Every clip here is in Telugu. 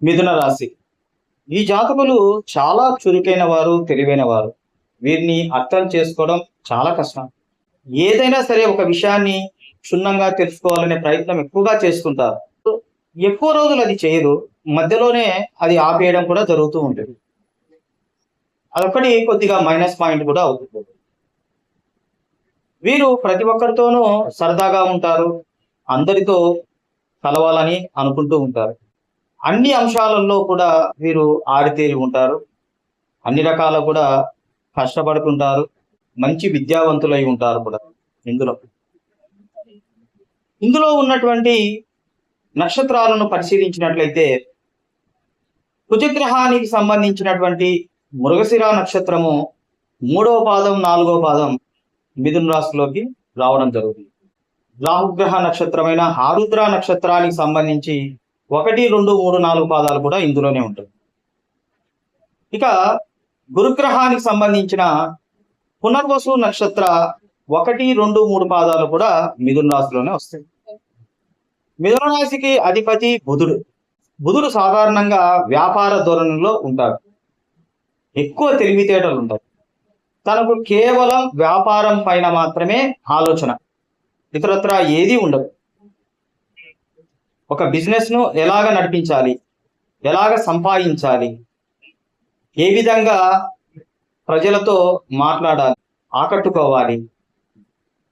మిథున రాశి. ఈ జాతకులు చాలా చురుకైన వారు, తెలివైన వారు. వీరిని అర్థం చేసుకోవడం చాలా కష్టం. ఏదైనా సరే ఒక విషయాన్ని క్షుణ్ణంగా తెలుసుకోవాలనే ప్రయత్నం ఎక్కువగా చేస్తుంటారు. ఎక్కువ రోజులు అది చేయరు. మధ్యలోనే అది ఆపేయడం కూడా జరుగుతూ ఉంటుంది. అదొక్కటి కొద్దిగా మైనస్ పాయింట్ కూడా అవుతుంది. వీరు ప్రతి ఒక్కరితోనూ సరదాగా ఉంటారు. అందరితో కలవాలని అనుకుంటూ ఉంటారు. అన్ని అంశాలలో కూడా వీరు ఆరితేరి ఉంటారు. అన్ని రకాల కూడా కష్టపడుతుంటారు. మంచి విద్యావంతులై ఉంటారు కూడా. ఇందులో ఇందులో ఉన్నటువంటి నక్షత్రాలను పరిశీలించినట్లయితే కుజగ్రహానికి సంబంధించినటువంటి మృగశిర నక్షత్రము 3వ పాదం 4వ పాదం మిథున రాశిలోకి రావడం జరుగుతుంది. రాహుగ్రహ నక్షత్రమైన ఆరుద్ర నక్షత్రానికి సంబంధించి 1, 2, 3, 4 పాదాలు కూడా ఇందులోనే ఉంటుంది. ఇక గురుగ్రహానికి సంబంధించిన పునర్వసు నక్షత్ర 1, 2, 3 పాదాలు కూడా మిథున రాశిలోనే వస్తాయి. మిథున రాశికి అధిపతి బుధుడు. బుధుడు సాధారణంగా వ్యాపార ధోరణిలో ఉంటాడు. ఎక్కువ తెలివితేటలు ఉంటాయి. తనకు కేవలం వ్యాపారం పైన మాత్రమే ఆలోచన, ఇతరత్ర ఏది ఉండదు. ఒక బిజినెస్ ను ఎలాగ నడిపించాలి, ఎలాగ సంపాదించాలి, ఏ విధంగా ప్రజలతో మాట్లాడాలి, ఆకట్టుకోవాలి,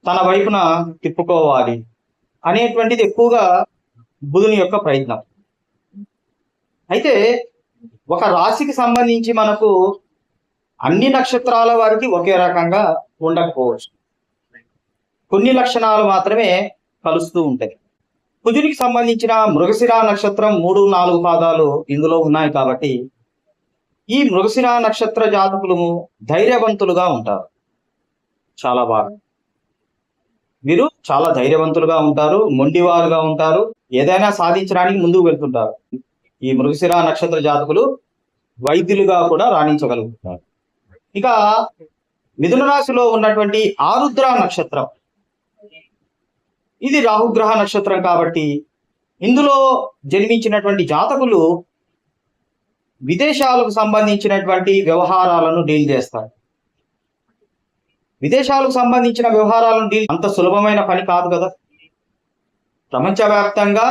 తన వైపున తిప్పుకోవాలి అనేటువంటిది ఎక్కువగా బుధుని యొక్క ప్రయత్నం. అయితే ఒక రాశికి సంబంధించి మనకు అన్ని నక్షత్రాల వారికి ఒకే రకంగా ఉండకపోవచ్చు. కొన్ని లక్షణాలు మాత్రమే కలుస్తూ ఉంటాయి. కుజునికి సంబంధించిన మృగశిర నక్షత్రం 3, 4 పాదాలు ఇందులో ఉన్నాయి కాబట్టి ఈ మృగశిర నక్షత్ర జాతకులు ధైర్యవంతులుగా ఉంటారు. చాలా బాగా వీరు చాలా ధైర్యవంతులుగా ఉంటారు, మొండివారుగా ఉంటారు, ఏదైనా సాధించడానికి ముందుకు వెళ్తుంటారు. ఈ మృగశిర నక్షత్ర జాతకులు వైద్యులుగా కూడా రాణించగలుగుతారు. ఇక మిథున రాశిలో ఉన్నటువంటి ఆరుద్ర నక్షత్రం, ఇది రాహుగ్రహ నక్షత్రం కాబట్టి ఇందులో జన్మించినటువంటి జాతకులు విదేశాలకు సంబంధించినటువంటి వ్యవహారాలను డీల్ చేస్తారు. విదేశాలకు సంబంధించిన వ్యవహారాలను డీల్ అంత సులభమైన పని కాదు కదా. ప్రపంచవ్యాప్తంగా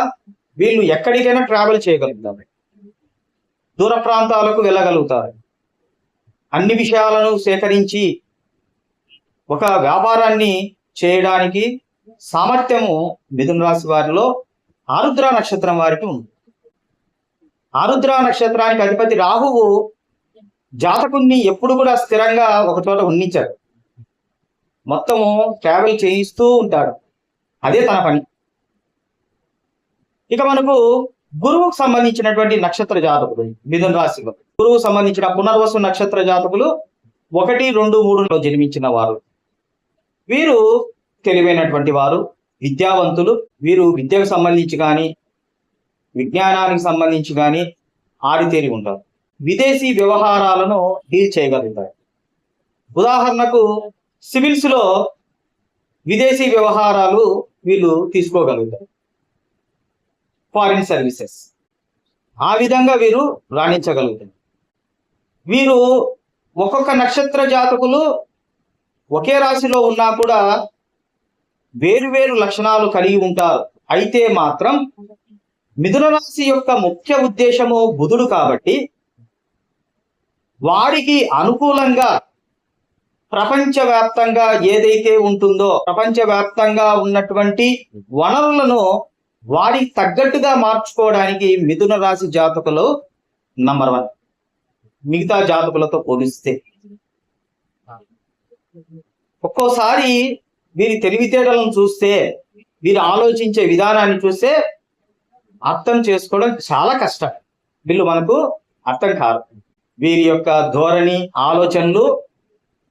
వీళ్ళు ఎక్కడికైనా ట్రావెల్ చేయగలుగుతారు, దూర ప్రాంతాలకు వెళ్ళగలుగుతారు. అన్ని విషయాలను సేకరించి ఒక వ్యాపారాన్ని చేయడానికి సామర్థ్యము మిథున రాశి వారిలో ఆరుద్ర నక్షత్రం వారికి ఉంది. ఆరుద్ర నక్షత్రానికి అధిపతి రాహువు జాతకుణ్ణి ఎప్పుడు కూడా స్థిరంగా ఒక చోట ఉండించాడు. మొత్తము ట్రావెల్ చేయిస్తూ ఉంటాడు. అదే తన పని. ఇక మనకు గురువుకు సంబంధించినటువంటి నక్షత్ర జాతకులు మిథున రాశిలో గురువు సంబంధించిన పునర్వసు నక్షత్ర జాతకులు 1, 2, 3లో జన్మించిన వారు. వీరు తెలివైనటువంటి వారు, విద్యావంతులు. వీరు విద్యకు సంబంధించి కానీ విజ్ఞానానికి సంబంధించి కానీ ఆరితేరి ఉంటారు. విదేశీ వ్యవహారాలను డీల్ చేయగలుగుతారు. ఉదాహరణకు సివిల్స్ లో విదేశీ వ్యవహారాలు వీళ్ళు తీసుకోగలుగుతారు. ఫారిన్ సర్వీసెస్, ఆ విధంగా వీరు రాణించగలుగుతారు. వీరు ఒక్కొక్క నక్షత్ర జాతకులు ఒకే రాశిలో ఉన్నా కూడా వేరు లక్షణాలు కలిగి ఉంటారు. అయితే మాత్రం మిథున రాశి యొక్క ముఖ్య ఉద్దేశము బుధుడు కాబట్టి వారికి అనుకూలంగా ప్రపంచవ్యాప్తంగా ఏదైతే ఉంటుందో, ప్రపంచవ్యాప్తంగా ఉన్నటువంటి వనరులను వారికి తగ్గట్టుగా మార్చుకోవడానికి మిథున రాశి జాతకులు నంబర్ 1 మిగతా జాతకులతో పోలిస్తే. ఒక్కోసారి వీరి తెలివితేటలను చూస్తే, వీరు ఆలోచించే విధానాన్ని చూస్తే అర్థం చేసుకోవడం చాలా కష్టం. వీళ్ళు మనకు అర్థం కాదు. వీరి యొక్క ధోరణి, ఆలోచనలు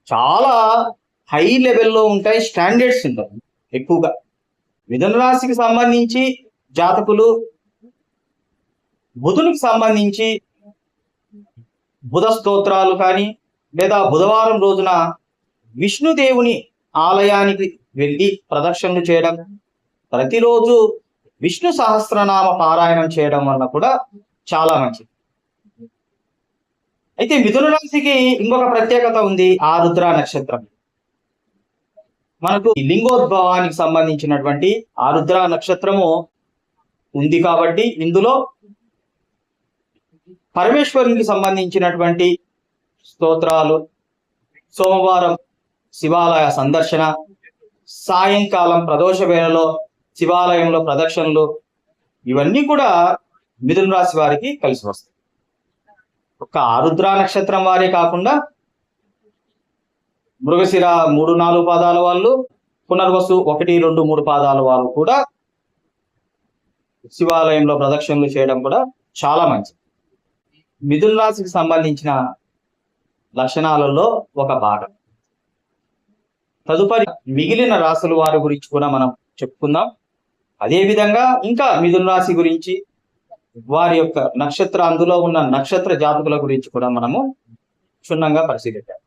చాలా హై లెవెల్లో ఉంటాయి, స్టాండర్డ్స్ ఉంటాయి ఎక్కువగా. మిథున రాశికి సంబంధించి జాతకులు బుధునికి సంబంధించి బుధ స్తోత్రాలు కానీ లేదా బుధవారం రోజున విష్ణుదేవుని ఆలయానికి వెళ్ళి ప్రదక్షిణలు చేయడం, ప్రతిరోజు విష్ణు సహస్రనామ పారాయణం చేయడం వల్ల కూడా చాలా మంచిది. అయితే మిథున రాశికి ఇంకొక ప్రత్యేకత ఉంది. ఆరుద్ర నక్షత్రం మనకు లింగోద్భవానికి సంబంధించినటువంటి ఆరుద్ర నక్షత్రము ఉంది కాబట్టి ఇందులో పరమేశ్వరునికి సంబంధించినటువంటి స్తోత్రాలు, సోమవారం శివాలయ సందర్శన, సాయంకాలం ప్రదోష వేళలో శివాలయంలో ప్రదక్షిణలు, ఇవన్నీ కూడా మిథున రాశి వారికి కలిసి వస్తాయి. ఒక ఆరుద్ర నక్షత్రం వారే కాకుండా మృగశిర 3-4 పాదాల వాళ్ళు, పునర్వసు 1-2-3 పాదాల వారు కూడా శివాలయంలో ప్రదక్షిణలు చేయడం కూడా చాలా మంచిది. మిథున రాశికి సంబంధించిన లక్షణాలలో ఒక భాగం. తదుపరి మిగిలిన రాశుల వారి గురించి కూడా మనం చెప్పుకుందాం. అదే విధంగా ఇంకా మిథున రాశి గురించి, వారి యొక్క నక్షత్ర అందులో ఉన్న నక్షత్ర జాతకుల గురించి కూడా మనము క్షుణ్ణంగా పరిశీలిద్దాం.